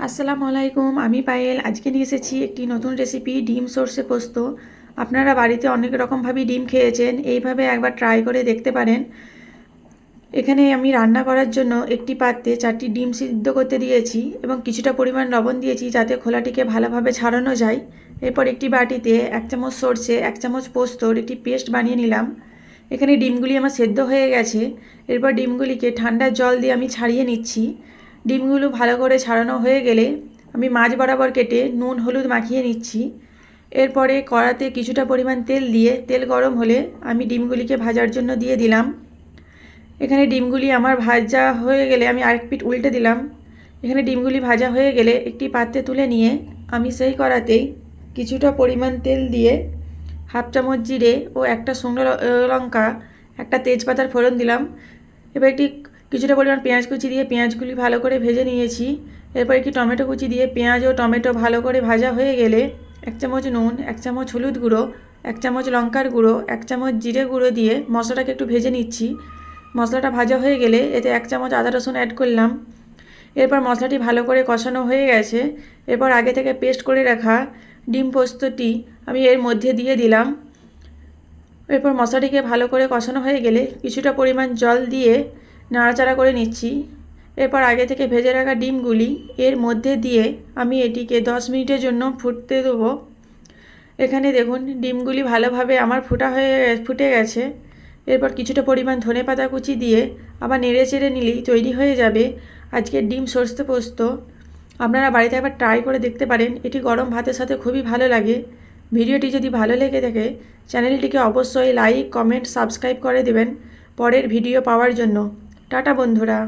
আসসালামু আলাইকুম, আমি পায়েল। আজকে নিয়ে এসেছি একটি নতুন রেসিপি, ডিম সর্ষে পোস্ত। আপনারা বাড়িতে অনেক রকমভাবেই ডিম খেয়েছেন, এইভাবে একবার ট্রাই করে দেখতে পারেন। এখানে আমি রান্না করার জন্য একটি পাত্রে 4টি ডিম সিদ্ধ করতে দিয়েছি এবং কিছুটা পরিমাণ লবণ দিয়েছি যাতে খোলাটিকে ভালোভাবে ছাড়ানো যায়। এরপর একটি বাটিতে 1 চামচ সর্ষে, 1 চামচ পোস্তর একটি পেস্ট বানিয়ে নিলাম। এখানে ডিমগুলি আমার সেদ্ধ হয়ে গেছে। এরপর ডিমগুলিকে ঠান্ডা জল দিয়ে আমি ছাড়িয়ে নিচ্ছি। ডিমগুলো ভালো করে ছাড়ানো হয়ে গেলে আমি মাঝ বরাবর কেটে নুন হলুদ মাখিয়ে নিচ্ছি। এরপরে কড়াতে কিছুটা পরিমাণ তেল দিয়ে তেল গরম হলে আমি ডিমগুলিকে ভাজার জন্য দিয়ে দিলাম। এখানে ডিমগুলি আমার ভাজা হয়ে গেলে আমি আরেক পিঠ উল্টে দিলাম। এখানে ডিমগুলি ভাজা হয়ে গেলে একটি পাত্রে তুলে নিয়ে আমি সেই কড়াতেই কিছুটা পরিমাণ তেল দিয়ে 1/2 চামচ জিরে ও একটা শুকনো লঙ্কা, একটা তেজপাতার ফোড়ন দিলাম। এবার কিছুটা পরিমাণ পেঁয়াজ কুচি দিয়ে পেঁয়াজগুলি ভালো করে ভেজে নিয়েছি। এরপর একটি টমেটো কুচি দিয়ে পেঁয়াজ ও টমেটো ভালো করে ভাজা হয়ে গেলে 1 চামচ নুন, 1 চামচ হলুদ গুঁড়ো, 1 চামচ লঙ্কার গুঁড়ো, 1 চামচ জিরে গুঁড়ো দিয়ে মশলাটাকে একটু ভেজে নিচ্ছি। মশলাটা ভাজা হয়ে গেলে এতে 1 চামচ আদা রসুন অ্যাড করলাম। এরপর মশলাটি ভালো করে কষানো হয়ে গেছে। এরপর আগে থেকে পেস্ট করে রাখা ডিম পোস্তটি আমি এর মধ্যে দিয়ে দিলাম। এরপর মশলাটিকে ভালো করে কষানো হয়ে গেলে কিছুটা পরিমাণ জল দিয়ে নাড়াচাড়া করে নিচ্ছি। এরপর আগে থেকে ভেজে রাখা ডিমগুলি এর মধ্যে দিয়ে আমি এটিকে 10 মিনিটের জন্য ফুটতে দেবো। এখানে দেখুন ডিমগুলি ভালোভাবে আমার ফুটে গেছে। এরপর কিছুটা পরিমাণ ধনেপাতা কুচি দিয়ে আবার নেড়ে চেড়ে নিলেই তৈরি হয়ে যাবে আজকের ডিম সর্ষে পোস্ত। আপনারা বাড়িতে একবার ট্রাই করে দেখতে পারেন, এটি গরম ভাতের সাথে খুবই ভালো লাগে। ভিডিওটি যদি ভালো লেগে থাকে চ্যানেলটিকে অবশ্যই লাইক, কমেন্ট, সাবস্ক্রাইব করে দেবেন পরের ভিডিও পাওয়ার জন্য। টাটা বন্ধুরা।